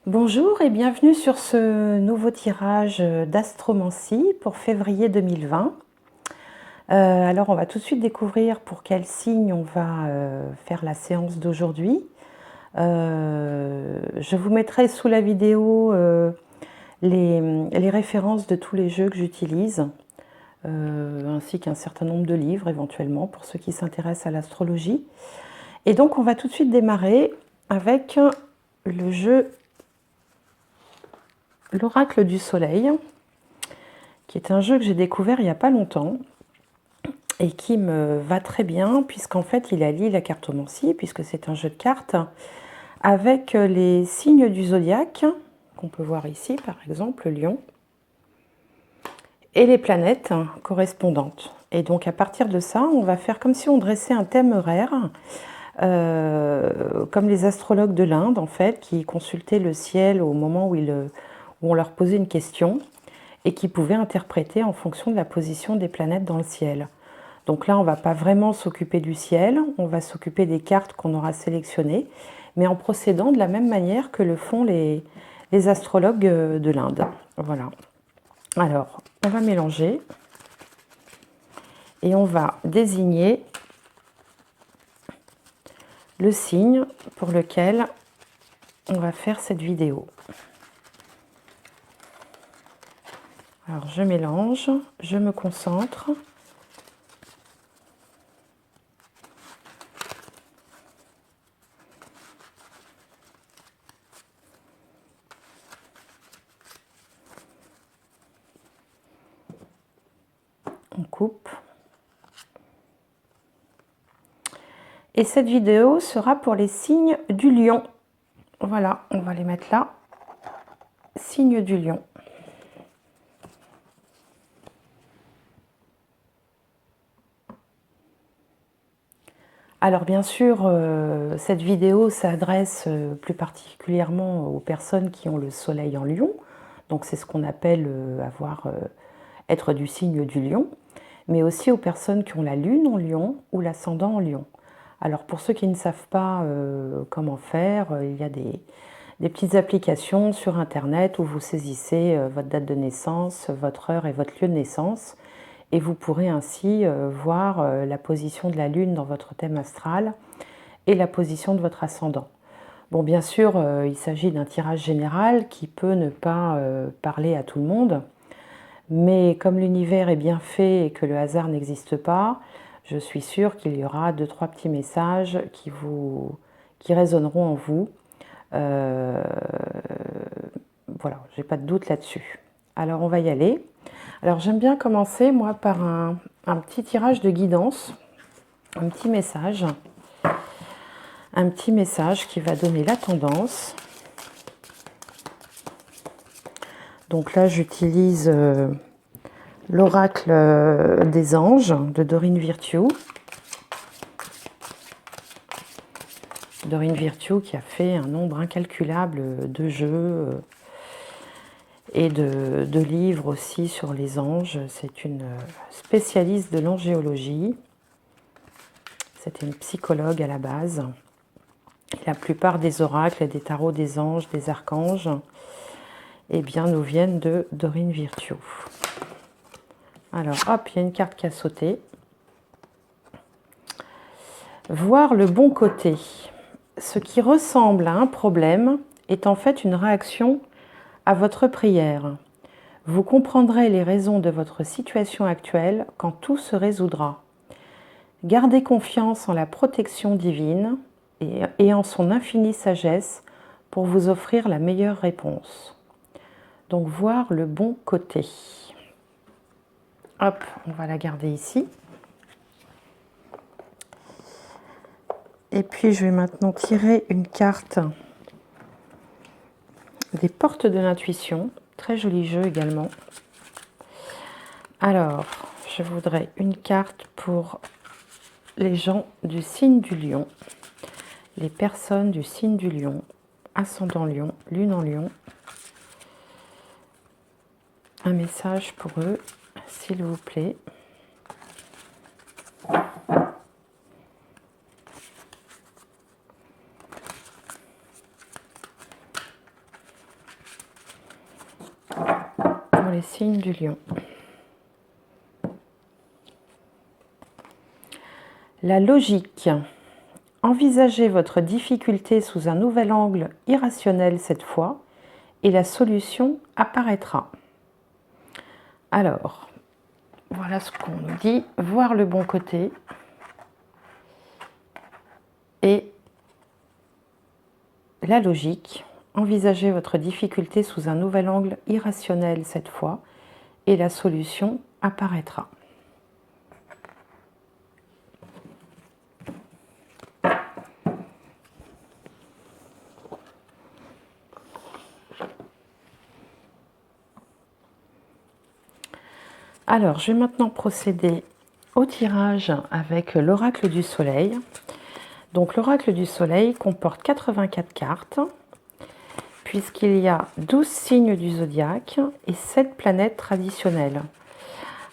Bonjour et bienvenue sur ce nouveau tirage d'astromancie pour février 2020. Alors on va tout de suite découvrir pour quel signe on va faire la séance d'aujourd'hui. Je vous mettrai sous la vidéo les références de tous les jeux que j'utilise, ainsi qu'un certain nombre de livres éventuellement pour ceux qui s'intéressent à l'astrologie. Et donc on va tout de suite démarrer avec le jeu L'Oracle du Soleil, qui est un jeu que j'ai découvert il n'y a pas longtemps et qui me va très bien puisqu'en fait il allie la cartomancie, puisque c'est un jeu de cartes, avec les signes du zodiaque, qu'on peut voir ici par exemple, Lion, et les planètes correspondantes. Et donc à partir de ça, on va faire comme si on dressait un thème horaire, comme les astrologues de l'Inde en fait, qui consultaient le ciel au moment où on leur posait une question et qui pouvaient interpréter en fonction de la position des planètes dans le ciel. Donc là, on ne va pas vraiment s'occuper du ciel, on va s'occuper des cartes qu'on aura sélectionnées, mais en procédant de la même manière que le font les astrologues de l'Inde. Voilà. Alors, on va mélanger et on va désigner le signe pour lequel on va faire cette vidéo. Alors, je mélange, je me concentre. On coupe. Et cette vidéo sera pour les signes du lion. Voilà, on va les mettre là. Signe du lion. Alors bien sûr, cette vidéo s'adresse plus particulièrement aux personnes qui ont le soleil en lion. Donc c'est ce qu'on appelle être du signe du lion. Mais aussi aux personnes qui ont la lune en lion ou l'ascendant en lion. Alors pour ceux qui ne savent pas comment faire, il y a des petites applications sur internet où vous saisissez votre date de naissance, votre heure et votre lieu de naissance. Et vous pourrez ainsi voir la position de la lune dans votre thème astral et la position de votre ascendant. Bon, bien sûr, il s'agit d'un tirage général qui peut ne pas parler à tout le monde, mais comme l'univers est bien fait et que le hasard n'existe pas, je suis sûre qu'il y aura 2-3 petits messages qui résonneront en vous. Voilà, j'ai pas de doute là-dessus. Alors on va y aller. Alors j'aime bien commencer moi par un petit tirage de guidance, un petit message qui va donner la tendance. Donc là j'utilise l'oracle des anges de Dorine Virtue. Dorine Virtue qui a fait un nombre incalculable de jeux et de livres aussi sur les anges. C'est une spécialiste de l'angéologie. C'était une psychologue à la base. La plupart des oracles et des tarots des anges, des archanges, eh bien, nous viennent de Dorine Virtue. Alors, hop, il y a une carte qui a sauté. Voir le bon côté. Ce qui ressemble à un problème est en fait une réaction à votre prière. Vous comprendrez les raisons de votre situation actuelle quand tout se résoudra. Gardez confiance en la protection divine et en son infinie sagesse pour vous offrir la meilleure réponse. Donc, voir le bon côté. Hop, on va la garder ici. Et puis, je vais maintenant tirer une carte des portes de l'intuition. Très joli jeu également. Alors, je voudrais une carte pour les gens du signe du lion. Les personnes du signe du lion. Ascendant lion, lune en lion. Un message pour eux, s'il vous plaît. pour les signes du lion. La logique. Envisagez votre difficulté sous un nouvel angle irrationnel cette fois et la solution apparaîtra. Alors, voilà ce qu'on nous dit. Voir le bon côté et la logique. Envisagez votre difficulté sous un nouvel angle irrationnel cette fois et la solution apparaîtra. Alors, je vais maintenant procéder au tirage avec l'oracle du soleil. Donc, l'oracle du soleil comporte 84 cartes, puisqu'il y a 12 signes du zodiaque et 7 planètes traditionnelles.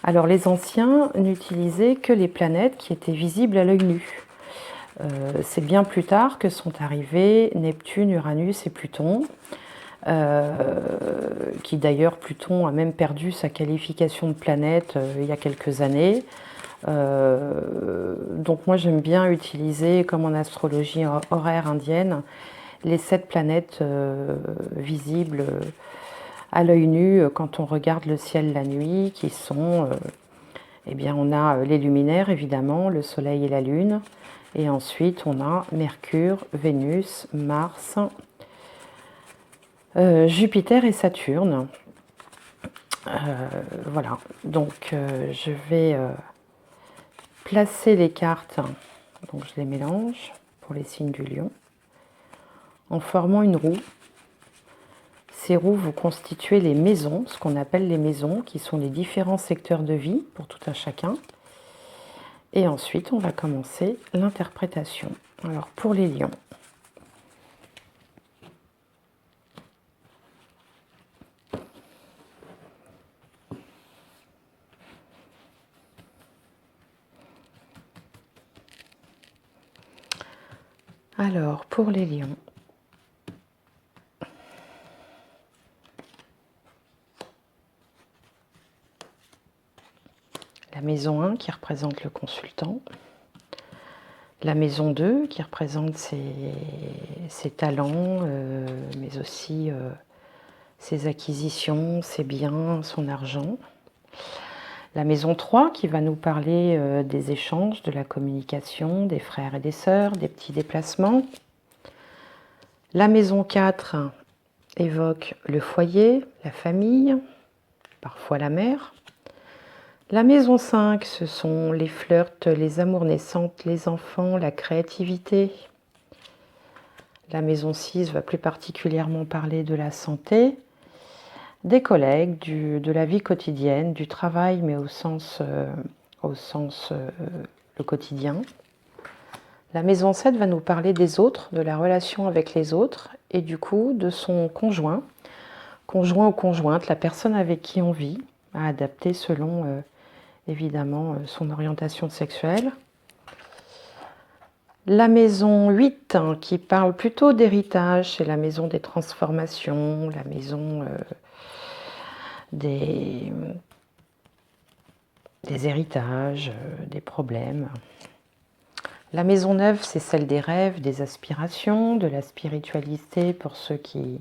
Alors, les anciens n'utilisaient que les planètes qui étaient visibles à l'œil nu. C'est bien plus tard que sont arrivés Neptune, Uranus et Pluton. Qui d'ailleurs, Pluton a même perdu sa qualification de planète il y a quelques années. Donc moi j'aime bien utiliser, comme en astrologie horaire indienne, les 7 planètes visibles à l'œil nu quand on regarde le ciel la nuit, qui sont, eh bien on a les luminaires évidemment, le soleil et la lune, et ensuite on a Mercure, Vénus, Mars, Jupiter et Saturne. Voilà, donc je vais placer les cartes, donc je les mélange pour les signes du lion, en formant une roue. Ces roues vont constituer les maisons, ce qu'on appelle les maisons, qui sont les différents secteurs de vie pour tout un chacun. Et ensuite, on va commencer l'interprétation. Alors, pour les lions. Alors, pour les lions. La maison 1 qui représente le consultant. La maison 2 qui représente ses talents, mais aussi ses acquisitions, ses biens, son argent. La maison 3 qui va nous parler des échanges, de la communication, des frères et des sœurs, des petits déplacements. La maison 4 évoque le foyer, la famille, parfois la mère. La maison 5, ce sont les flirts, les amours naissantes, les enfants, la créativité. La maison 6 va plus particulièrement parler de la santé, des collègues, de la vie quotidienne, du travail, mais au sens le quotidien. La maison 7 va nous parler des autres, de la relation avec les autres et du coup de son conjoint ou conjointe, la personne avec qui on vit, à adapter selon évidemment son orientation sexuelle. La maison 8 qui parle plutôt d'héritage, c'est la maison des transformations, la maison des héritages, des problèmes. La maison 9, c'est celle des rêves, des aspirations, de la spiritualité pour ceux qui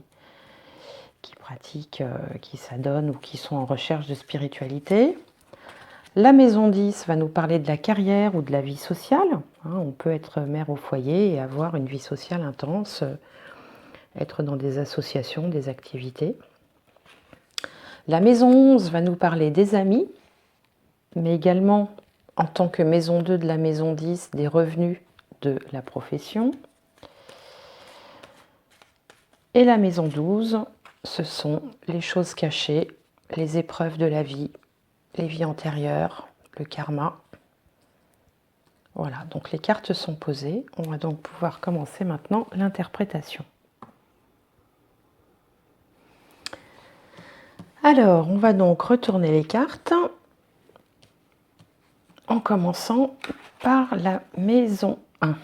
pratiquent, qui s'adonnent ou qui sont en recherche de spiritualité. La maison 10 va nous parler de la carrière ou de la vie sociale. On peut être mère au foyer et avoir une vie sociale intense, être dans des associations, des activités. La maison 11 va nous parler des amis, mais également, en tant que maison 2 de la maison 10, des revenus de la profession. Et la maison 12, ce sont les choses cachées, les épreuves de la vie, les vies antérieures, le karma. Voilà, donc les cartes sont posées. On va donc pouvoir commencer maintenant l'interprétation. Alors, on va donc retourner les cartes en commençant par la maison 1.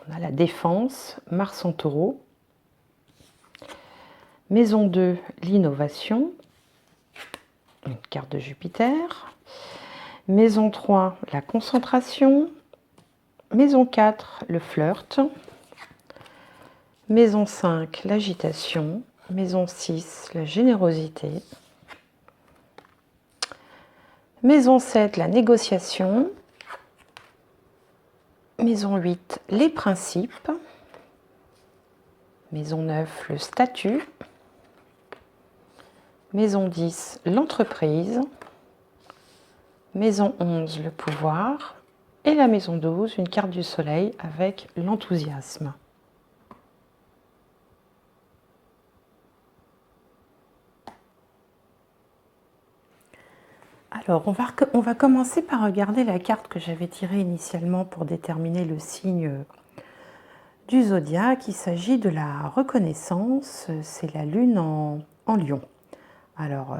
On a la défense, Mars en taureau. Maison 2, l'innovation. une carte de Jupiter. Maison 3, la concentration. Maison 4, le flirt. Maison 5, l'agitation. Maison 6, la générosité. Maison 7, la négociation. Maison 8, les principes. Maison 9, le statut. Maison 10, l'entreprise. Maison 11, le pouvoir. Et la maison 12, une carte du soleil avec l'enthousiasme. Alors, on va commencer par regarder la carte que j'avais tirée initialement pour déterminer le signe du zodiaque. Il s'agit de la reconnaissance, c'est la lune en lion. Alors,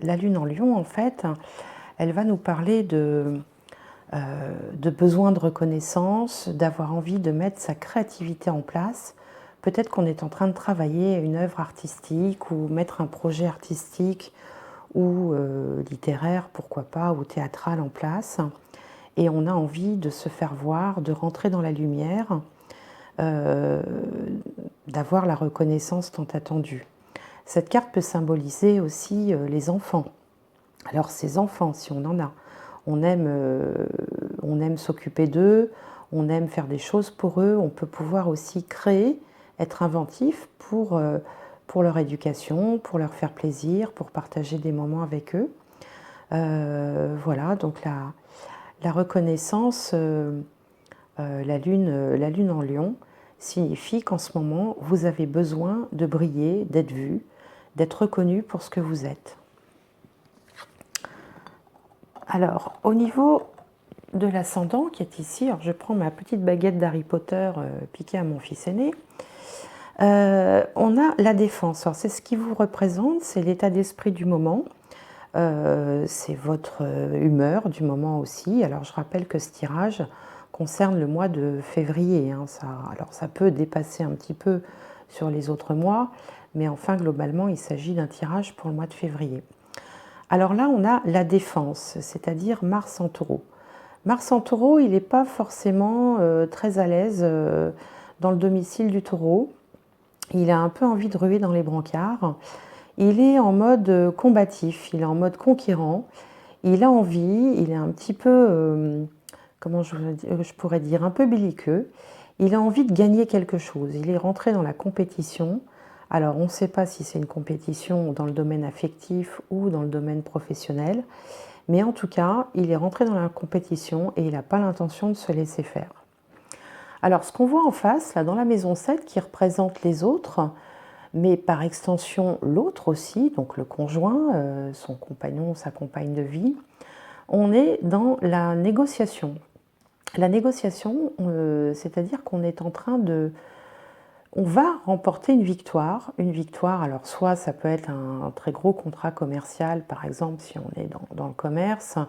la lune en lion, en fait, elle va nous parler de besoin de reconnaissance, d'avoir envie de mettre sa créativité en place. Peut-être qu'on est en train de travailler une œuvre artistique ou mettre un projet artistique ou littéraire, pourquoi pas, ou théâtral en place. Et on a envie de se faire voir, de rentrer dans la lumière, d'avoir la reconnaissance tant attendue. Cette carte peut symboliser aussi les enfants. Alors ces enfants, si on en a, on aime s'occuper d'eux, on aime faire des choses pour eux, on peut pouvoir aussi créer, être inventif pour leur éducation, pour leur faire plaisir, pour partager des moments avec eux. Voilà, donc la reconnaissance, la lune en lion, signifie qu'en ce moment, vous avez besoin de briller, d'être vu, d'être reconnu pour ce que vous êtes. Alors, au niveau de l'ascendant qui est ici, alors je prends ma petite baguette d'Harry Potter piquée à mon fils aîné, on a la défense. Alors, c'est ce qui vous représente, c'est l'état d'esprit du moment, c'est votre humeur du moment aussi. Alors, je rappelle que ce tirage concerne le mois de février. Hein, alors, ça peut dépasser un petit peu sur les autres mois, mais enfin, globalement, il s'agit d'un tirage pour le mois de février. Alors là, on a la défense, c'est-à-dire Mars en taureau. Mars en taureau, il n'est pas forcément très à l'aise dans le domicile du taureau. Il a un peu envie de ruer dans les brancards. Il est en mode combatif, il est en mode conquérant. Il a envie, il est un petit peu, comment je pourrais dire, un peu belliqueux. Il a envie de gagner quelque chose. Il est rentré dans la compétition. Alors, on ne sait pas si c'est une compétition dans le domaine affectif ou dans le domaine professionnel, mais en tout cas, il est rentré dans la compétition et il n'a pas l'intention de se laisser faire. Alors, ce qu'on voit en face, là, dans la maison 7, qui représente les autres, mais par extension l'autre aussi, donc le conjoint, son compagnon, sa compagne de vie, on est dans la négociation. La négociation, c'est-à-dire qu'on est en train de... On va remporter une victoire, alors soit ça peut être un très gros contrat commercial, par exemple, si on est dans le commerce,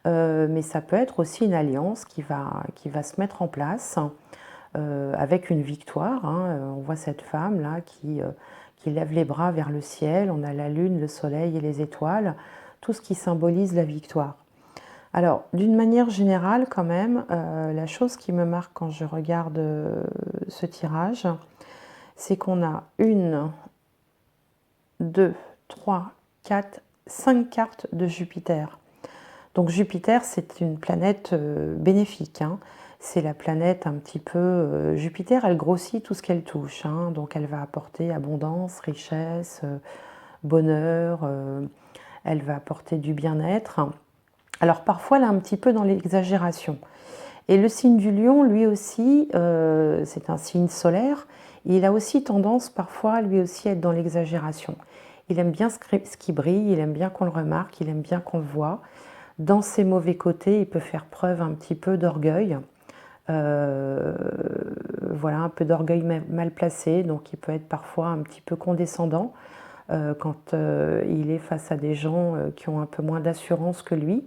mais ça peut être aussi une alliance qui va se mettre en place avec une victoire. Hein. On voit cette femme-là qui lève les bras vers le ciel, on a la lune, le soleil et les étoiles, tout ce qui symbolise la victoire. Alors, d'une manière générale, quand même, la chose qui me marque quand je regarde ce tirage, c'est qu'on a 1, 2, 3, 4, 5 cartes de Jupiter. Donc Jupiter, c'est une planète bénéfique. Hein. C'est la planète un petit peu... Jupiter, elle grossit tout ce qu'elle touche. Hein. Donc elle va apporter abondance, richesse, bonheur, elle va apporter du bien-être. Alors parfois, elle est un petit peu dans l'exagération. Et le signe du lion, lui aussi, c'est un signe solaire. Il a aussi tendance parfois, lui aussi, à être dans l'exagération. Il aime bien ce qui brille, il aime bien qu'on le remarque, il aime bien qu'on le voit. Dans ses mauvais côtés, il peut faire preuve un petit peu d'orgueil. Voilà, un peu d'orgueil mal placé, donc il peut être parfois un petit peu condescendant quand il est face à des gens qui ont un peu moins d'assurance que lui.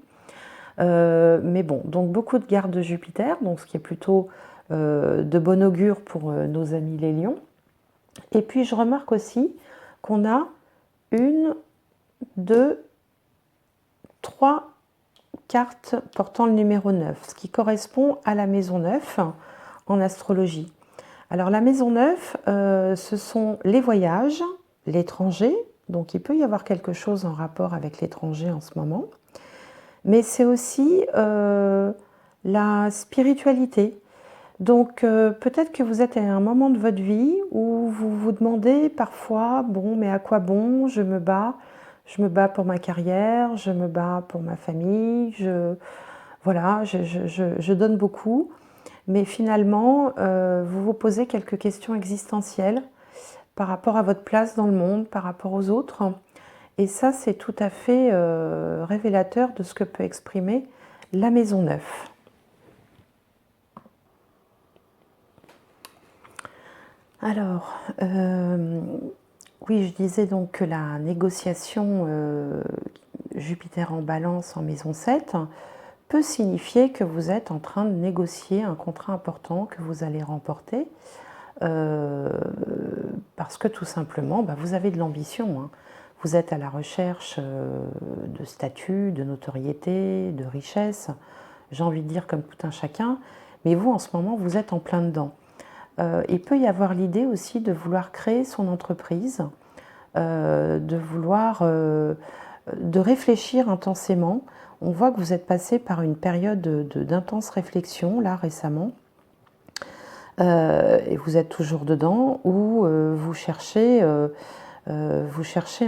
Mais bon, donc beaucoup de gardes de Jupiter, donc ce qui est plutôt de bon augure pour nos amis les lions. Et puis je remarque aussi qu'on a 1, 2, 3 cartes portant le numéro 9, ce qui correspond à la maison 9 en astrologie. Alors la maison 9, ce sont les voyages, l'étranger, donc il peut y avoir quelque chose en rapport avec l'étranger en ce moment, mais c'est aussi la spiritualité. Donc peut-être que vous êtes à un moment de votre vie où vous vous demandez parfois, bon, mais à quoi bon, je me bats pour ma carrière, je me bats pour ma famille, voilà, je donne beaucoup, mais finalement, vous vous posez quelques questions existentielles par rapport à votre place dans le monde, par rapport aux autres. Et ça, c'est tout à fait révélateur de ce que peut exprimer la maison 9. Alors, oui, je disais donc que la négociation Jupiter en balance en maison 7 peut signifier que vous êtes en train de négocier un contrat important que vous allez remporter parce que tout simplement, vous avez de l'ambition. Hein. Vous êtes à la recherche de statut, de notoriété, de richesse, j'ai envie de dire comme tout un chacun, mais vous en ce moment, vous êtes en plein dedans. Il peut y avoir l'idée aussi de vouloir créer son entreprise, de vouloir, de réfléchir intensément. On voit que vous êtes passé par une période d'intense réflexion, là, récemment, et vous êtes toujours dedans, où vous cherchez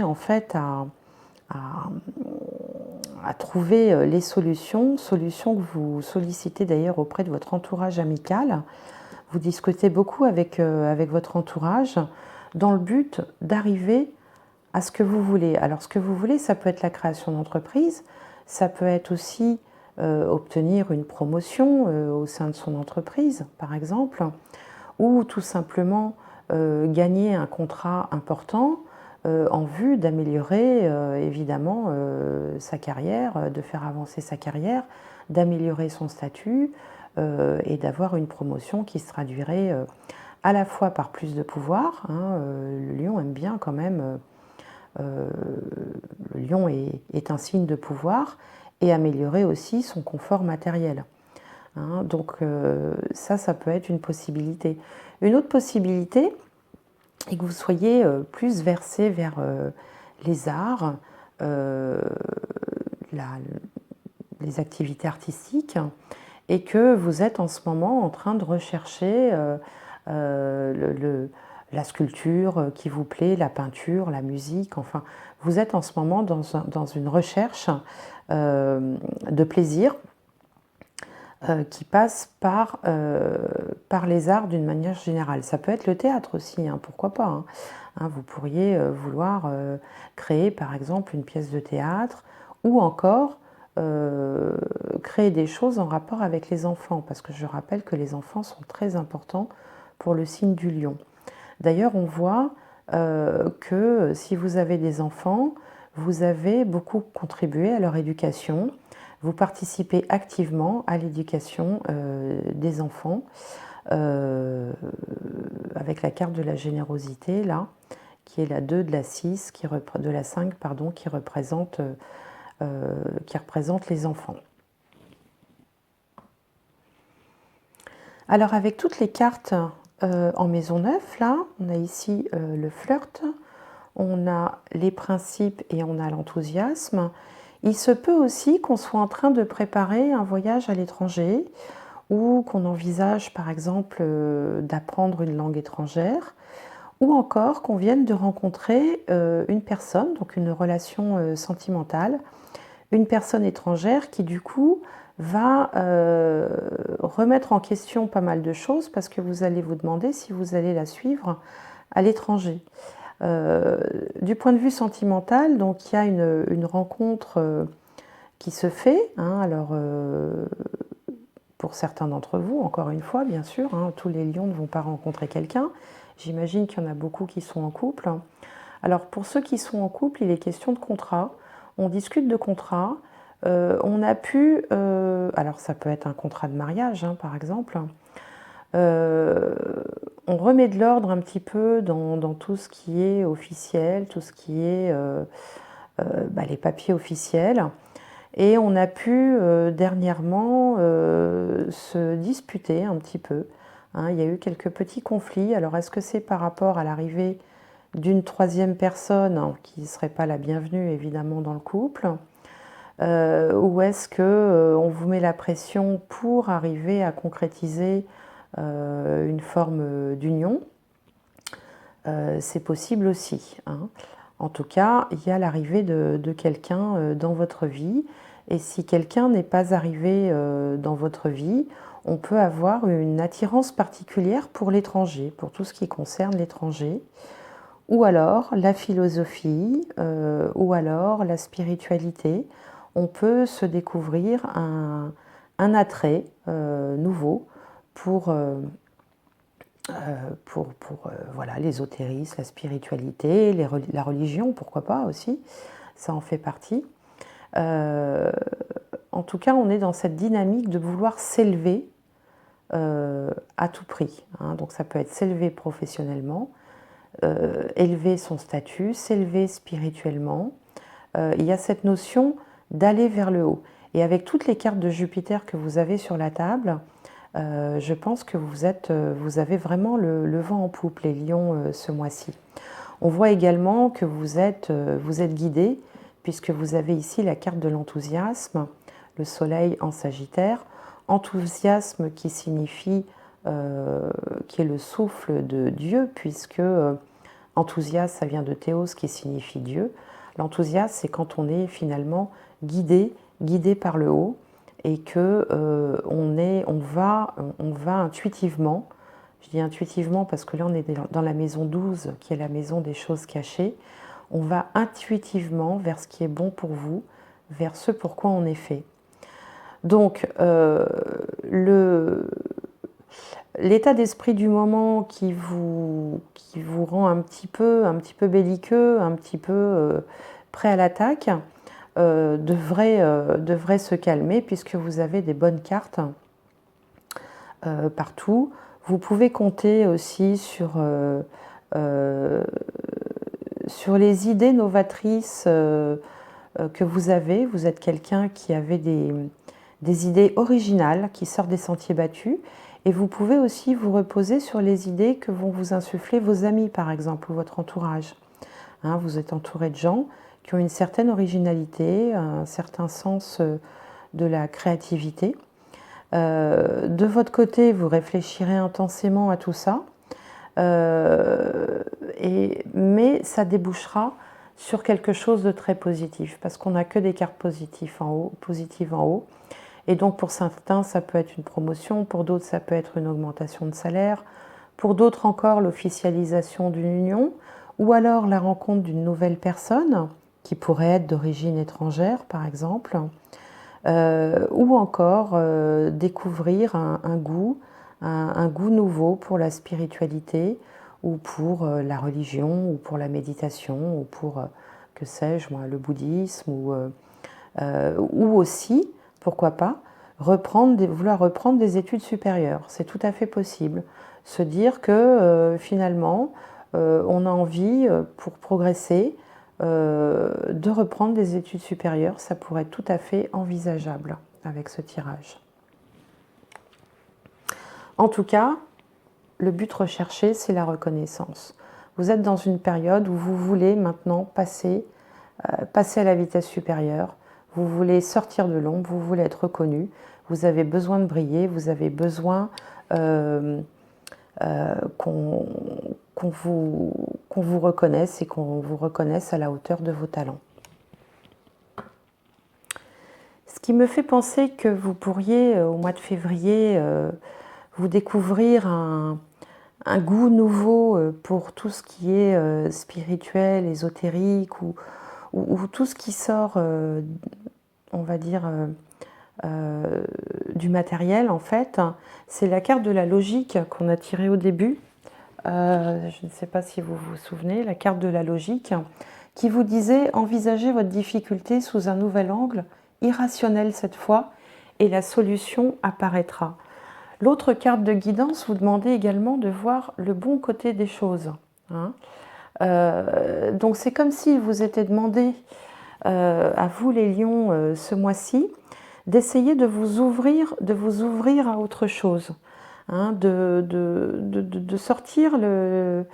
en fait à trouver les solutions que vous sollicitez d'ailleurs auprès de votre entourage amical. Vous discutez beaucoup avec votre entourage dans le but d'arriver à ce que vous voulez. Alors ce que vous voulez, ça peut être la création d'entreprise, ça peut être aussi obtenir une promotion au sein de son entreprise, par exemple, ou tout simplement gagner un contrat important en vue d'améliorer évidemment sa carrière, de faire avancer sa carrière, d'améliorer son statut et d'avoir une promotion qui se traduirait à la fois par plus de pouvoir. Hein, le lion aime bien quand même, le lion est un signe de pouvoir, et améliorer aussi son confort matériel. Hein, donc ça peut être une possibilité. Une autre possibilité est que vous soyez plus versé vers les arts, les activités artistiques, et que vous êtes en ce moment en train de rechercher la sculpture qui vous plaît, la peinture, la musique, enfin, vous êtes en ce moment dans une recherche de plaisir qui passe par les arts d'une manière générale. Ça peut être le théâtre aussi, hein, pourquoi pas. Hein. Hein, vous pourriez vouloir créer par exemple une pièce de théâtre, ou encore créer des choses en rapport avec les enfants, parce que je rappelle que les enfants sont très importants pour le signe du lion. D'ailleurs, on voit que si vous avez des enfants, vous avez beaucoup contribué à leur éducation, vous participez activement à l'éducation des enfants, avec la carte de la générosité, là, qui est la 2 de la 6, de la 5, pardon, qui représente les enfants. Alors avec toutes les cartes en maison 9, là, on a ici le flirt, on a les principes et on a l'enthousiasme. Il se peut aussi qu'on soit en train de préparer un voyage à l'étranger, ou qu'on envisage par exemple d'apprendre une langue étrangère, ou encore qu'on vienne de rencontrer une personne, donc une relation sentimentale, une personne étrangère qui du coup va remettre en question pas mal de choses, parce que vous allez vous demander si vous allez la suivre à l'étranger. Du point de vue sentimental, donc il y a une rencontre qui se fait. Hein, alors pour certains d'entre vous, encore une fois, bien sûr, hein, tous les lions ne vont pas rencontrer quelqu'un. J'imagine qu'il y en a beaucoup qui sont en couple. Alors pour ceux qui sont en couple, il est question de contrat. On discute de contrat. On a pu, alors ça peut être un contrat de mariage, hein, par exemple. On remet de l'ordre un petit peu dans tout ce qui est officiel, tout ce qui est les papiers officiels. Et on a pu dernièrement se disputer un petit peu. Hein. Il y a eu quelques petits conflits. Alors, est-ce que c'est par rapport à l'arrivée d'une troisième personne, hein, qui ne serait pas la bienvenue évidemment dans le couple, ou est-ce que on vous met la pression pour arriver à concrétiser une forme d'union? C'est possible aussi, hein. En tout cas, il y a l'arrivée de quelqu'un dans votre vie. Et si quelqu'un n'est pas arrivé dans votre vie, on peut avoir une attirance particulière pour l'étranger, pour tout ce qui concerne l'étranger. Ou alors la philosophie, ou alors la spiritualité. On peut se découvrir un attrait nouveau pour voilà, l'ésotérisme, la spiritualité, la religion, pourquoi pas aussi, ça en fait partie. En tout cas, on est dans cette dynamique de vouloir s'élever à tout prix, hein. Donc ça peut être s'élever professionnellement, élever son statut, s'élever spirituellement. Il y a cette notion d'aller vers le haut. Et avec toutes les cartes de Jupiter que vous avez sur la table, je pense que vous avez vraiment le vent en poupe, les lions, ce mois-ci. On voit également que vous êtes guidé, puisque vous avez ici la carte de l'enthousiasme, le soleil en Sagittaire. Enthousiasme qui signifie, qui est le souffle de Dieu, puisque enthousiasme, ça vient de théos, qui signifie Dieu. L'enthousiasme, c'est quand on est finalement guidé par le haut, et que on va intuitivement, je dis intuitivement parce que là on est dans la maison 12, qui est la maison des choses cachées, on va intuitivement vers ce qui est bon pour vous, vers ce pour quoi on est fait. Donc l'état d'esprit du moment qui vous rend un petit peu belliqueux, un petit peu prêt à l'attaque, devrait se calmer, puisque vous avez des bonnes cartes partout. Vous pouvez compter aussi sur les idées novatrices que vous avez. Vous êtes quelqu'un qui avait des idées originales, qui sort des sentiers battus. Et vous pouvez aussi vous reposer sur les idées que vont vous insuffler vos amis, par exemple, ou votre entourage. Hein, vous êtes entouré de gens qui ont une certaine originalité, un certain sens de la créativité. De votre côté, vous réfléchirez intensément à tout ça, mais ça débouchera sur quelque chose de très positif, parce qu'on n'a que des cartes positives en haut. Et donc pour certains, ça peut être une promotion, pour d'autres, ça peut être une augmentation de salaire, pour d'autres encore, l'officialisation d'une union, ou alors la rencontre d'une nouvelle personne, qui pourrait être d'origine étrangère, par exemple, ou encore découvrir un goût nouveau pour la spiritualité, ou pour la religion, ou pour la méditation, ou pour, que sais-je moi, le bouddhisme, ou aussi, pourquoi pas, vouloir reprendre des études supérieures. C'est tout à fait possible. Se dire que finalement, on a envie, pour progresser, de reprendre des études supérieures, ça pourrait être tout à fait envisageable avec ce tirage. En tout cas, le but recherché, c'est la reconnaissance. Vous êtes dans une période où vous voulez maintenant passer à la vitesse supérieure, vous voulez sortir de l'ombre, vous voulez être reconnu, vous avez besoin de briller, vous avez besoin qu'on vous reconnaisse, et qu'on vous reconnaisse à la hauteur de vos talents. Ce qui me fait penser que vous pourriez, au mois de février, vous découvrir un goût nouveau pour tout ce qui est spirituel, ésotérique, ou tout ce qui sort, on va dire, du matériel, en fait. C'est la carte de la logique qu'on a tirée au début. Je ne sais pas si vous vous souvenez, la carte de la logique, qui vous disait « Envisagez votre difficulté sous un nouvel angle, irrationnel cette fois, et la solution apparaîtra ». L'autre carte de guidance vous demandait également de voir le bon côté des choses, hein. Donc c'est comme s'il vous était demandé à vous les lions ce mois-ci, d'essayer de vous ouvrir à autre chose, hein, de sortir le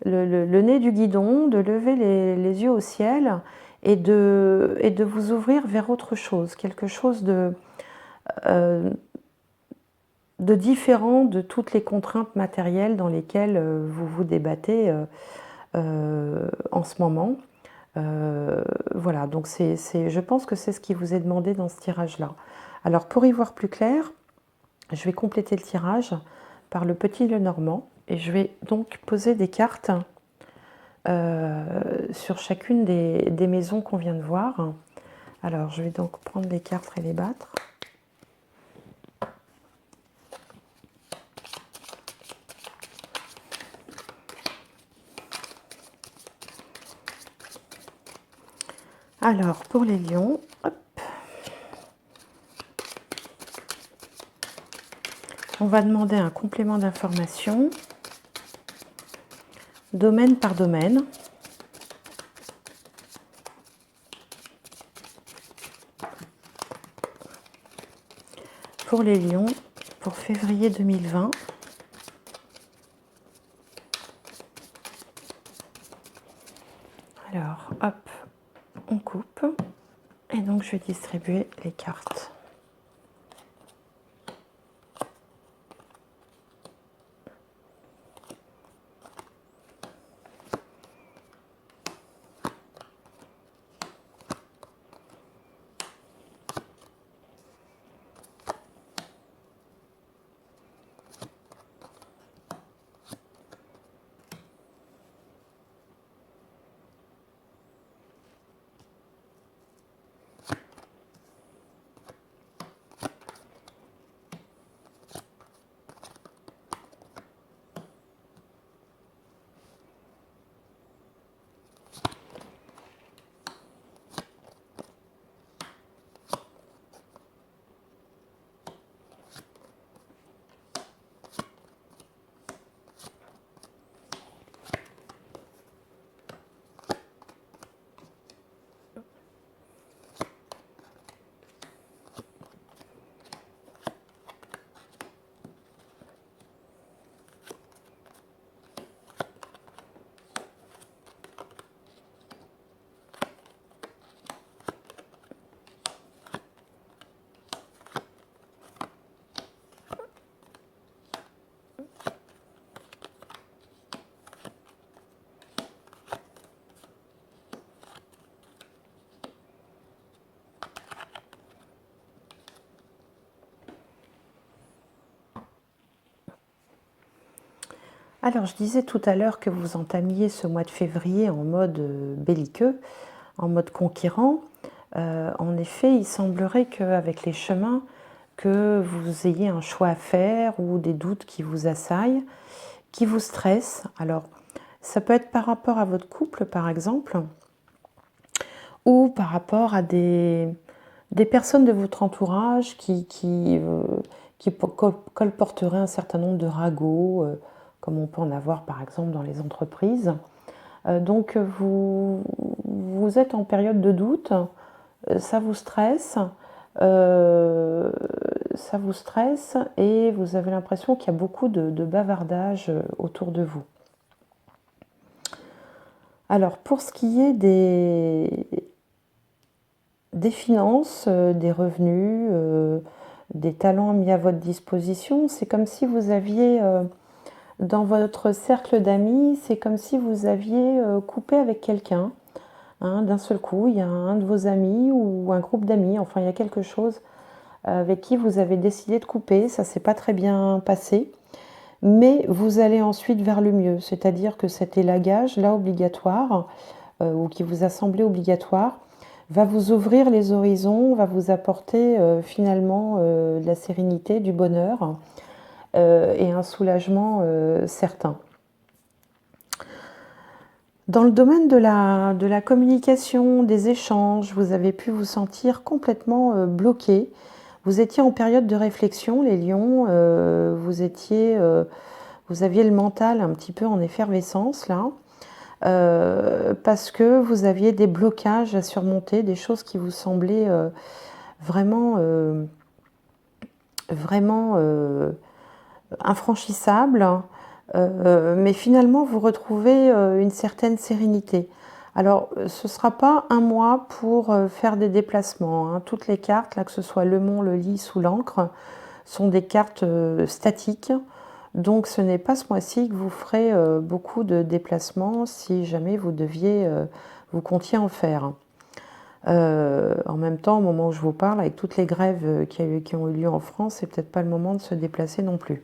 nez du guidon, de lever les yeux au ciel et de vous ouvrir vers autre chose, quelque chose de différent de toutes les contraintes matérielles dans lesquelles vous vous débattez en ce moment. Voilà, donc je pense que c'est ce qui vous est demandé dans ce tirage-là. Alors pour y voir plus clair, je vais compléter le tirage par le petit Lenormand et je vais donc poser des cartes sur chacune des maisons qu'on vient de voir. Alors je vais donc prendre les cartes et les battre. Alors pour les lions, hop, on va demander un complément d'information, domaine par domaine. Pour les lions, pour février 2020. Alors, hop, on coupe. Et donc, je vais distribuer les cartes. Alors, je disais tout à l'heure que vous entamiez ce mois de février en mode belliqueux, en mode conquérant. En effet, il semblerait qu'avec les chemins, que vous ayez un choix à faire ou des doutes qui vous assaillent, qui vous stressent. Alors, ça peut être par rapport à votre couple, par exemple, ou par rapport à des personnes de votre entourage qui colporteraient un certain nombre de ragots, comme on peut en avoir par exemple dans les entreprises. Donc vous êtes en période de doute, ça vous stresse, et vous avez l'impression qu'il y a beaucoup de bavardage autour de vous. Alors pour ce qui est des finances, des revenus, des talents mis à votre disposition, c'est comme si vous aviez dans votre cercle d'amis, c'est comme si vous aviez coupé avec quelqu'un. Hein, d'un seul coup, il y a un de vos amis ou un groupe d'amis, enfin il y a quelque chose avec qui vous avez décidé de couper, ça ne s'est pas très bien passé, mais vous allez ensuite vers le mieux, c'est-à-dire que cet élagage là obligatoire, ou qui vous a semblé obligatoire, va vous ouvrir les horizons, va vous apporter finalement de la sérénité, du bonheur et un soulagement certain. Dans le domaine de la communication, des échanges, vous avez pu vous sentir complètement bloqué. Vous étiez en période de réflexion, les lions, vous aviez le mental un petit peu en effervescence là. parce que vous aviez des blocages à surmonter, des choses qui vous semblaient vraiment, vraiment infranchissables, mais finalement vous retrouvez une certaine sérénité. Alors, ce ne sera pas un mois pour faire des déplacements, hein. Toutes les cartes, là, que ce soit le mont, le lys ou l'encre, sont des cartes statiques. Donc ce n'est pas ce mois-ci que vous ferez beaucoup de déplacements si jamais vous deviez, vous comptiez en faire. En même temps, au moment où je vous parle, avec toutes les grèves qui ont eu lieu en France, c'est peut-être pas le moment de se déplacer non plus.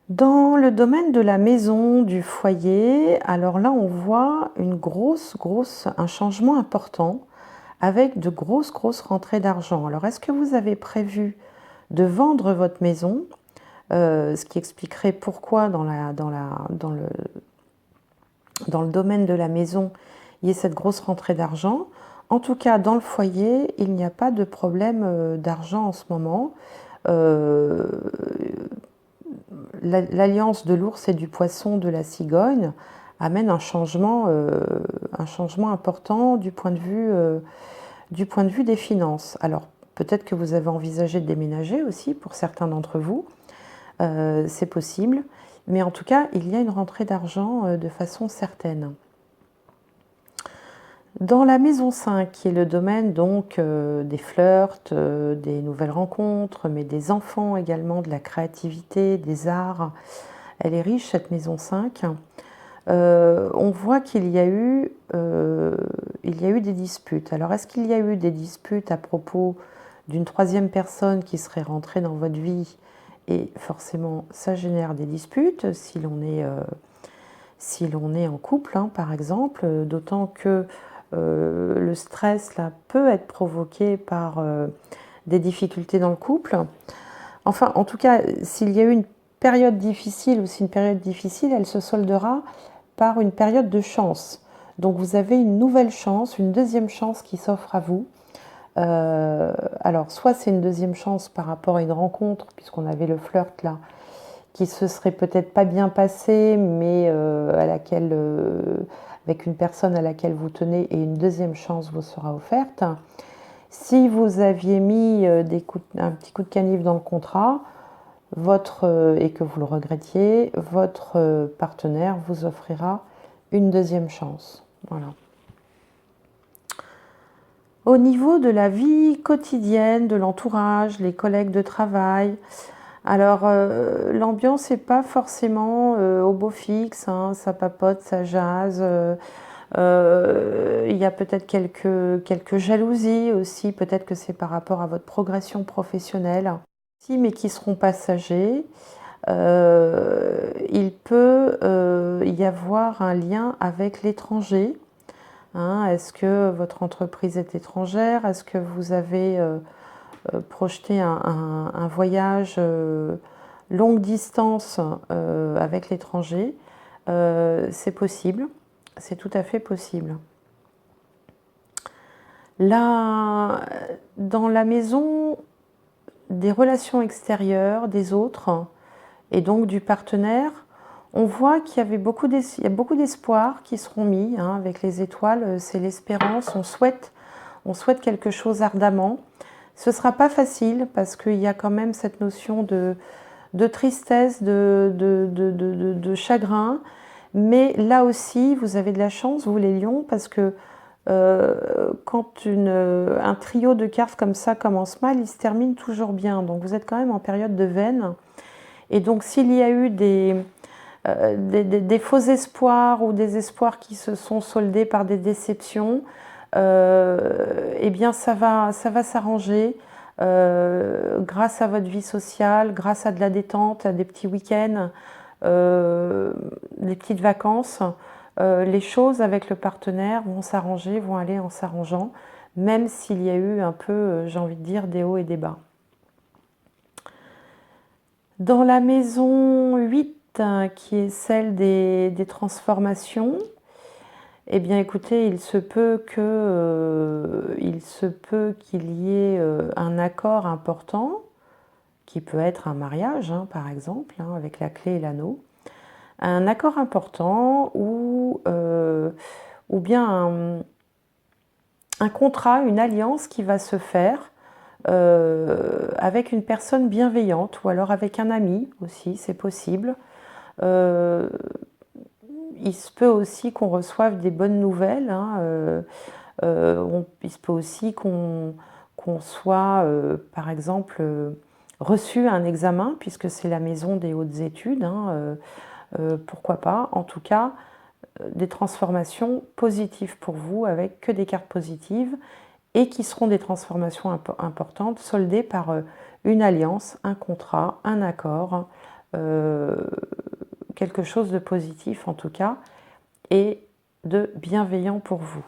Dans le domaine de la maison, du foyer, alors là on voit un changement important avec de grosses rentrées d'argent. Alors est-ce que vous avez prévu de vendre votre maison? Ce qui expliquerait pourquoi dans le domaine de la maison, il y ait cette grosse rentrée d'argent. En tout cas, dans le foyer, il n'y a pas de problème d'argent en ce moment. L'alliance de l'ours et du poisson de la cigogne amène un changement important du point de vue des finances. Alors, peut-être que vous avez envisagé de déménager aussi pour certains d'entre vous. C'est possible, mais en tout cas, il y a une rentrée d'argent de façon certaine. Dans la maison 5, qui est le domaine donc des flirts, des nouvelles rencontres, mais des enfants également, de la créativité, des arts, elle est riche cette maison 5. On voit qu'il y a eu des disputes. Alors, est-ce qu'il y a eu des disputes à propos d'une troisième personne qui serait rentrée dans votre vie? Et forcément, ça génère des disputes si l'on est en couple, hein, par exemple, d'autant que le stress là, peut être provoqué par des difficultés dans le couple. Enfin, en tout cas, s'il y a eu une période difficile ou si une période difficile, elle se soldera par une période de chance. Donc vous avez une nouvelle chance, une deuxième chance qui s'offre à vous. Alors, soit c'est une deuxième chance par rapport à une rencontre, puisqu'on avait le flirt là, qui se serait peut-être pas bien passé, mais avec une personne à laquelle vous tenez, et une deuxième chance vous sera offerte. Si vous aviez mis un petit coup de canif dans le contrat, et que vous le regrettiez, votre partenaire vous offrira une deuxième chance. Voilà. Au niveau de la vie quotidienne, de l'entourage, les collègues de travail, alors l'ambiance n'est pas forcément au beau fixe, hein, ça papote, ça jase. Il y a peut-être quelques jalousies aussi, peut-être que c'est par rapport à votre progression professionnelle, mais qui seront passagers. Il peut y avoir un lien avec l'étranger. Hein, est-ce que votre entreprise est étrangère? Est-ce que vous avez projeté un voyage longue distance avec l'étranger? C'est possible, c'est tout à fait possible. Là, dans la maison des relations extérieures, des autres, et donc du partenaire, on voit qu'il y a beaucoup d'espoirs qui seront mis, hein, avec les étoiles, c'est l'espérance, on souhaite quelque chose ardemment. Ce ne sera pas facile parce qu'il y a quand même cette notion de tristesse, de chagrin, mais là aussi vous avez de la chance, vous les lions, parce que quand un trio de cartes comme ça commence mal, il se termine toujours bien, donc vous êtes quand même en période de veine. Et donc s'il y a eu des faux espoirs ou des espoirs qui se sont soldés par des déceptions, eh bien ça va s'arranger grâce à votre vie sociale, grâce à de la détente, à des petits week-ends, des petites vacances. Les choses avec le partenaire vont s'arranger, vont aller en s'arrangeant, même s'il y a eu un peu, j'ai envie de dire, des hauts et des bas. Dans la maison 8, qui est celle des transformations, eh bien écoutez, il se peut qu'il y ait un accord important, qui peut être un mariage, hein, par exemple, hein, avec la clé et l'anneau. un accord important ou bien un contrat, une alliance qui va se faire avec une personne bienveillante ou alors avec un ami aussi, c'est possible. Euh, il se peut aussi qu'on reçoive des bonnes nouvelles, hein, il se peut aussi qu'on soit, par exemple, reçu à un examen, puisque c'est la maison des hautes études, hein, pourquoi pas. En tout cas, des transformations positives pour vous, avec que des cartes positives, et qui seront des transformations importantes, soldées par une alliance, un contrat, un accord, euh, quelque chose de positif en tout cas, et de bienveillant pour vous.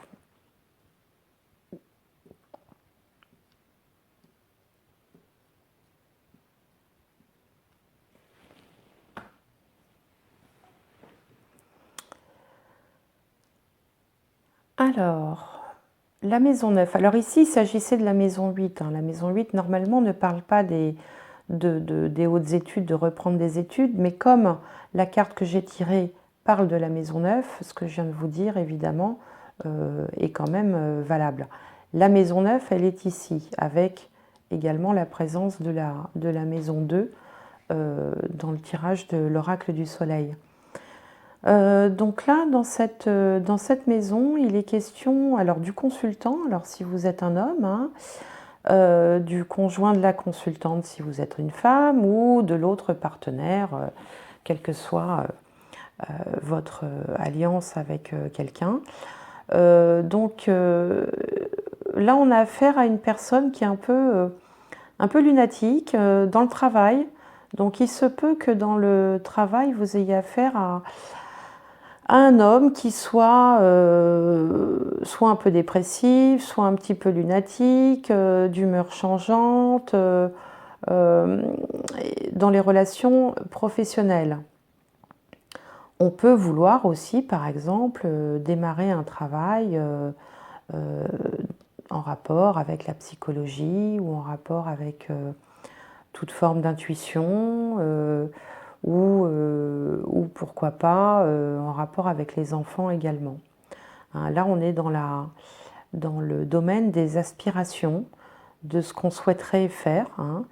Alors, la maison 9. Alors ici, il s'agissait de la maison 8, hein. La maison 8, normalement, ne parle pas des hautes études, de reprendre des études, mais comme la carte que j'ai tirée parle de la maison 9, ce que je viens de vous dire, évidemment, est quand même valable. La maison 9, elle est ici, avec également la présence de la maison 2 dans le tirage de l'oracle du soleil. Donc là, dans cette maison, il est question alors du consultant, alors si vous êtes un homme, hein, du conjoint de la consultante si vous êtes une femme, ou de l'autre partenaire, quelle que soit votre alliance avec quelqu'un. Donc là, on a affaire à une personne qui est un peu lunatique dans le travail. Donc il se peut que dans le travail, vous ayez affaire à un homme qui soit un peu dépressif, soit un petit peu lunatique, d'humeur changeante, dans les relations professionnelles. On peut vouloir aussi, par exemple, démarrer un travail en rapport avec la psychologie ou en rapport avec toute forme d'intuition ou pourquoi pas en rapport avec les enfants également. Hein, là, on est dans le domaine des aspirations, de ce qu'on souhaiterait faire. Hein.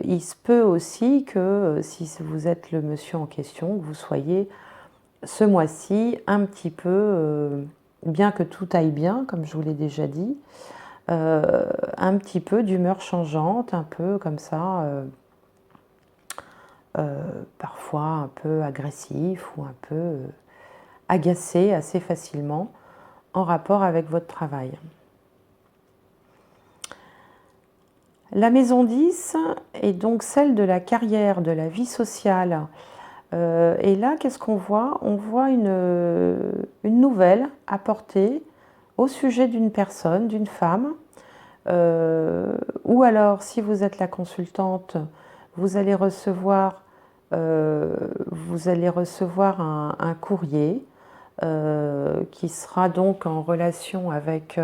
Il se peut aussi que si vous êtes le monsieur en question, que vous soyez ce mois-ci un petit peu, bien que tout aille bien, comme je vous l'ai déjà dit, un petit peu d'humeur changeante, un peu comme ça, parfois un peu agressif ou un peu agacé assez facilement en rapport avec votre travail. La maison 10 est donc celle de la carrière, de la vie sociale. Et là, qu'est-ce qu'on voit? On voit une nouvelle apportée au sujet d'une personne, d'une femme. Ou alors, si vous êtes la consultante, vous allez recevoir un courrier qui sera donc en relation avec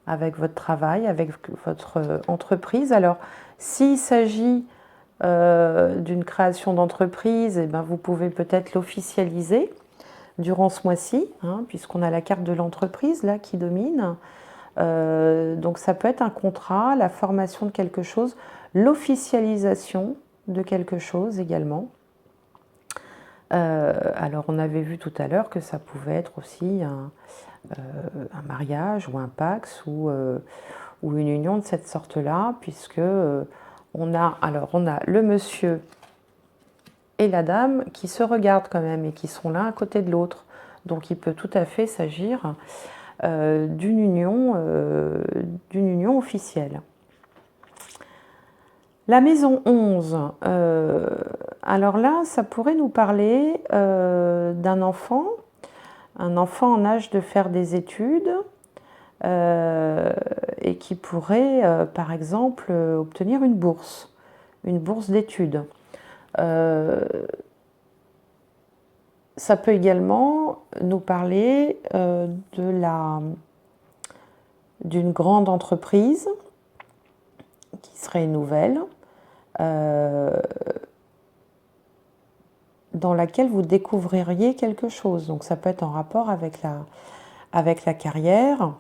votre travail, avec votre entreprise. Alors, s'il s'agit d'une création d'entreprise, eh ben, vous pouvez peut-être l'officialiser durant ce mois-ci, hein, puisqu'on a la carte de l'entreprise là qui domine. Donc ça peut être un contrat, la formation de quelque chose, l'officialisation de quelque chose également. Alors on avait vu tout à l'heure que ça pouvait être aussi un mariage ou un pax ou une union de cette sorte-là, puisque on a le monsieur et la dame qui se regardent quand même et qui sont l'un à côté de l'autre. Donc il peut tout à fait s'agir d'une union officielle. La maison 11, alors là, ça pourrait nous parler d'un enfant, un enfant en âge de faire des études et qui pourrait, par exemple, obtenir une bourse d'études. Ça peut également nous parler d'une grande entreprise qui serait nouvelle, dans laquelle vous découvririez quelque chose. Donc ça peut être en rapport avec la carrière.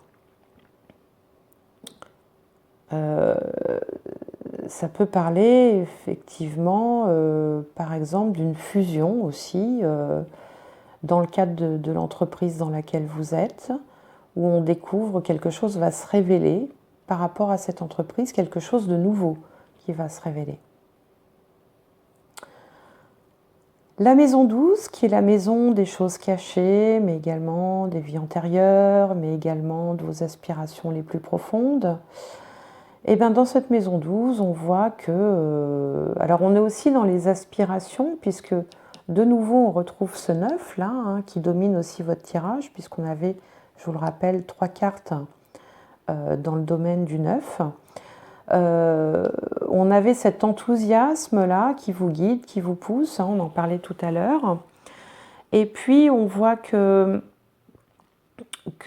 Ça peut parler effectivement, par exemple, d'une fusion aussi, dans le cadre de l'entreprise dans laquelle vous êtes, où on découvre quelque chose va se révéler par rapport à cette entreprise, quelque chose de nouveau qui va se révéler. La maison 12, qui est la maison des choses cachées, mais également des vies antérieures, mais également de vos aspirations les plus profondes. Et bien dans cette maison 12, on voit que... alors on est aussi dans les aspirations, puisque de nouveau on retrouve ce 9 là, hein, qui domine aussi votre tirage, puisqu'on avait, je vous le rappelle, 3 cartes dans le domaine du 9. On avait cet enthousiasme là qui vous guide, qui vous pousse, hein, on en parlait tout à l'heure. Et puis on voit que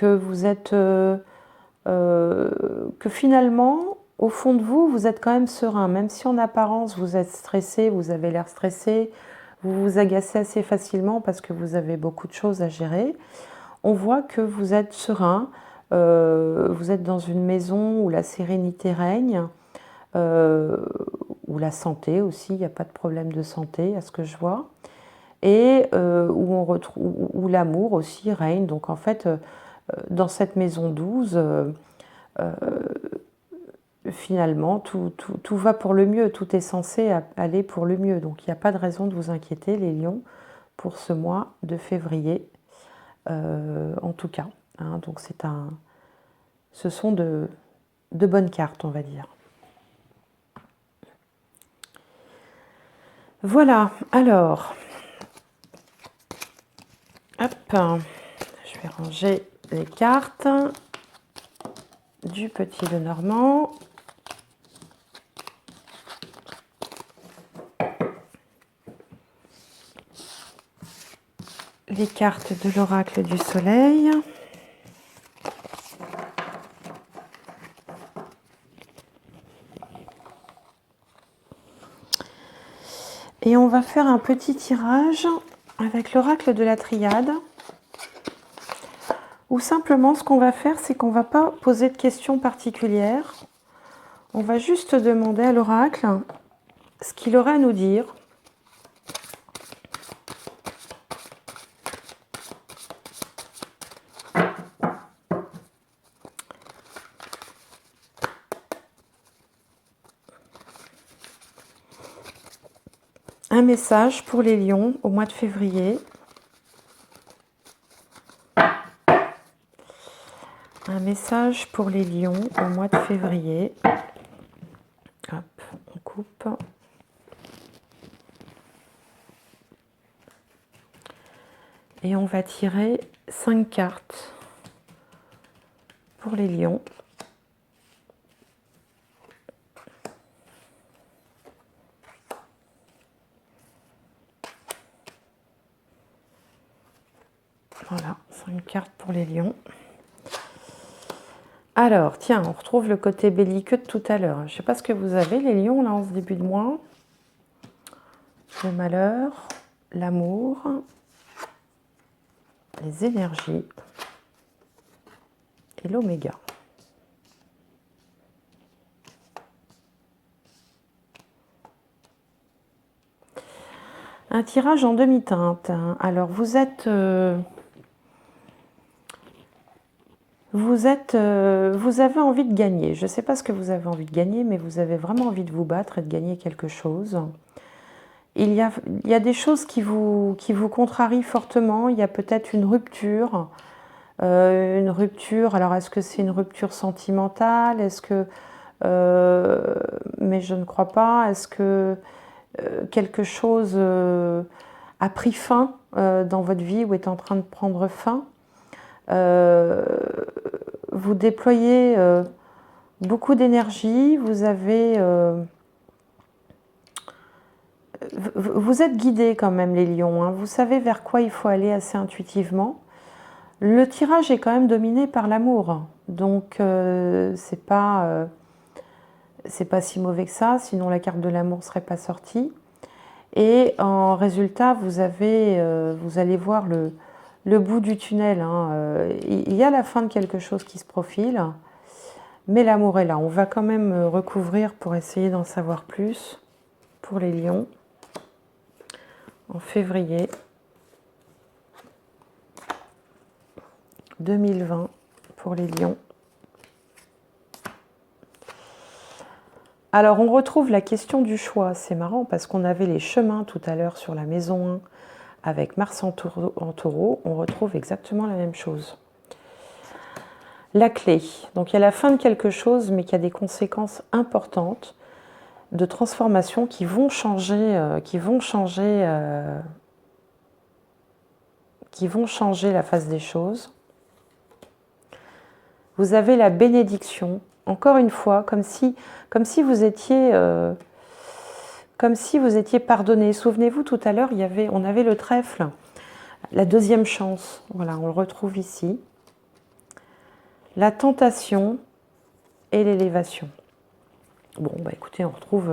vous êtes... que finalement, au fond de vous, vous êtes quand même serein. Même si en apparence vous êtes stressé, vous avez l'air stressé, vous vous agacez assez facilement parce que vous avez beaucoup de choses à gérer, on voit que vous êtes serein, vous êtes dans une maison où la sérénité règne, où la santé aussi, il n'y a pas de problème de santé à ce que je vois, et où l'amour aussi règne. Donc en fait, dans cette maison 12, finalement, tout va pour le mieux, tout est censé aller pour le mieux. Donc il n'y a pas de raison de vous inquiéter, les lions, pour ce mois de février, en tout cas. Hein. Donc ce sont de bonnes cartes, on va dire. Voilà, alors, hop, je vais ranger les cartes du Petit Lenormand. Les cartes de l'oracle du soleil. Et on va faire un petit tirage avec l'oracle de la triade. Ou simplement, ce qu'on va faire, c'est qu'on ne va pas poser de questions particulières. On va juste demander à l'oracle ce qu'il aurait à nous dire. Un message pour les lions au mois de février. Un message pour les lions au mois de février. Hop, on coupe. Et on va tirer 5 cartes pour les lions. Voilà, 5 cartes pour les lions. Alors, tiens, on retrouve le côté belliqueux de tout à l'heure. Je ne sais pas ce que vous avez, les lions, là, en ce début de mois. Le malheur, l'amour, les énergies et l'oméga. Un tirage en demi-teinte. Alors, vous avez envie de gagner. Je ne sais pas ce que vous avez envie de gagner, mais vous avez vraiment envie de vous battre et de gagner quelque chose. Il y a des choses qui vous contrarient fortement. Il y a peut-être une rupture. Alors est-ce que c'est une rupture sentimentale? Mais je ne crois pas. Est-ce que quelque chose a pris fin dans votre vie ou est en train de prendre fin? Vous déployez beaucoup d'énergie, vous êtes guidés quand même, les lions, hein. Vous savez vers quoi il faut aller assez intuitivement. Le tirage est quand même dominé par l'amour, donc c'est pas si mauvais que ça, sinon la carte de l'amour ne serait pas sortie. Et en résultat, vous allez voir le bout du tunnel. Hein. Il y a la fin de quelque chose qui se profile, mais l'amour est là. On va quand même recouvrir pour essayer d'en savoir plus pour les lions en février 2020 pour les lions. Alors, on retrouve la question du choix. C'est marrant parce qu'on avait les chemins tout à l'heure sur la maison 1 avec Mars en taureau. On retrouve exactement la même chose. La clé. Donc, il y a la fin de quelque chose, mais qui a des conséquences importantes de transformation qui vont changer la face des choses. Vous avez la bénédiction. Encore une fois, comme si vous étiez pardonné. Souvenez-vous, tout à l'heure, on avait le trèfle, la deuxième chance. Voilà, on le retrouve ici. La tentation et l'élévation. Bon, bah écoutez, on retrouve,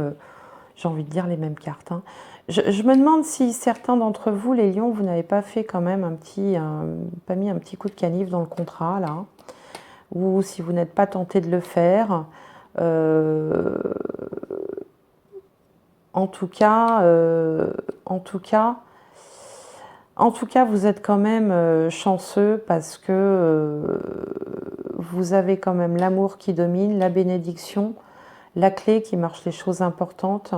j'ai envie de dire, les mêmes cartes. Hein. Je me demande si certains d'entre vous, les lions, vous n'avez pas fait quand même pas mis un petit coup de canif dans le contrat, là. Ou si vous n'êtes pas tenté de le faire. En tout cas, vous êtes quand même chanceux parce que vous avez quand même l'amour qui domine, la bénédiction, la clé qui marche les choses importantes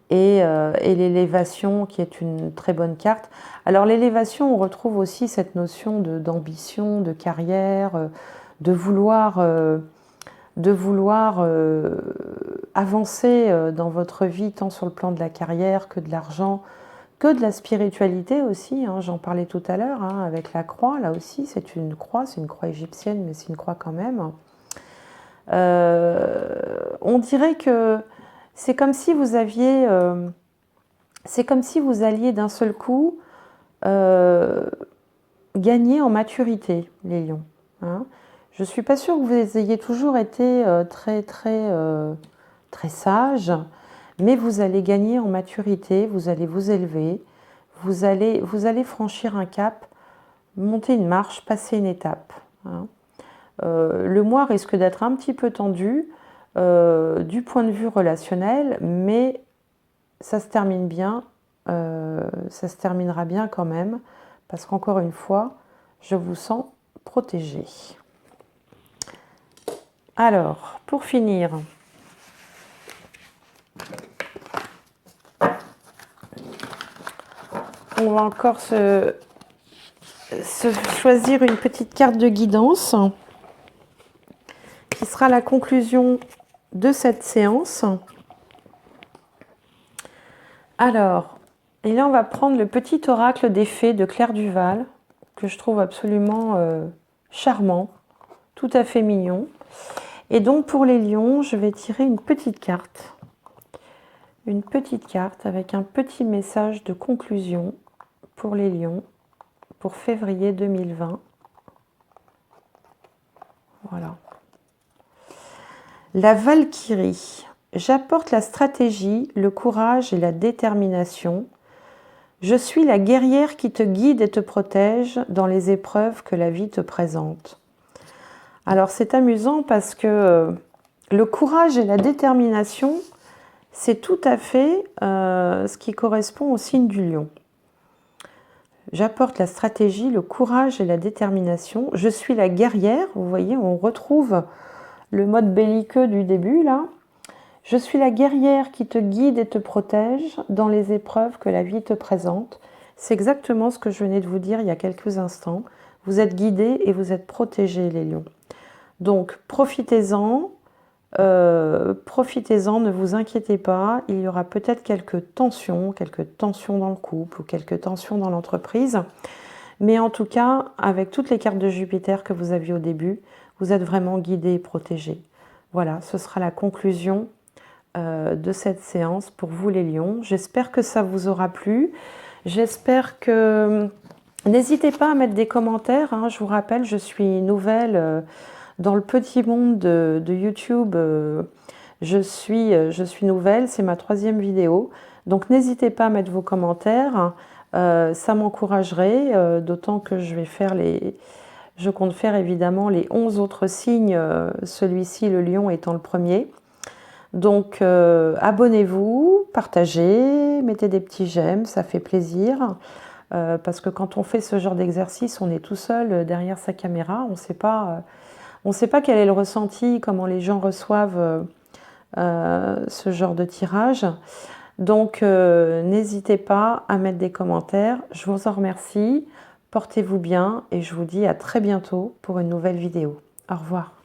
et l'élévation qui est une très bonne carte. Alors l'élévation, on retrouve aussi cette notion d'ambition, de carrière, de vouloir avancer dans votre vie, tant sur le plan de la carrière que de l'argent, que de la spiritualité aussi. Hein, j'en parlais tout à l'heure hein, avec la croix, là aussi, c'est une croix égyptienne, mais c'est une croix quand même. On dirait que c'est comme si vous alliez d'un seul coup gagner en maturité, les lions. Hein. Je ne suis pas sûre que vous ayez toujours été très sage, mais vous allez gagner en maturité, vous allez vous élever, vous allez franchir un cap, monter une marche, passer une étape. Hein. Le mois risque d'être un petit peu tendu du point de vue relationnel, mais ça se termine bien, ça se terminera bien quand même, parce qu'encore une fois, je vous sens protégé. Alors, pour finir, on va encore se choisir une petite carte de guidance qui sera la conclusion de cette séance. Alors, et là on va prendre le petit oracle des fées de Claire Duval, que je trouve absolument charmant, tout à fait mignon. Et donc pour les lions, je vais tirer une petite carte avec un petit message de conclusion pour les lions pour février 2020. Voilà. La Valkyrie. J'apporte la stratégie, le courage et la détermination. Je suis la guerrière qui te guide et te protège dans les épreuves que la vie te présente. Alors c'est amusant parce que le courage et la détermination, c'est tout à fait ce qui correspond au signe du lion. J'apporte la stratégie, le courage et la détermination. Je suis la guerrière, vous voyez, on retrouve le mode belliqueux du début là. Je suis la guerrière qui te guide et te protège dans les épreuves que la vie te présente. C'est exactement ce que je venais de vous dire il y a quelques instants. Vous êtes guidés et vous êtes protégés, les lions. Donc, profitez-en, ne vous inquiétez pas. Il y aura peut-être quelques tensions dans le couple ou quelques tensions dans l'entreprise. Mais en tout cas, avec toutes les cartes de Jupiter que vous aviez au début, vous êtes vraiment guidés et protégés. Voilà, ce sera la conclusion de cette séance pour vous les lions. J'espère que ça vous aura plu. J'espère que... N'hésitez pas à mettre des commentaires. Hein. Je vous rappelle, je suis nouvelle dans le petit monde de YouTube. Je suis nouvelle, c'est ma 3e vidéo. Donc n'hésitez pas à mettre vos commentaires, ça m'encouragerait, d'autant que je compte faire évidemment les 11 autres signes, celui-ci, le lion, étant le premier. Donc abonnez-vous, partagez, mettez des petits j'aime, ça fait plaisir. Parce que quand on fait ce genre d'exercice, on est tout seul derrière sa caméra, on ne sait pas quel est le ressenti, comment les gens reçoivent ce genre de tirage. Donc n'hésitez pas à mettre des commentaires, je vous en remercie, portez-vous bien et je vous dis à très bientôt pour une nouvelle vidéo. Au revoir.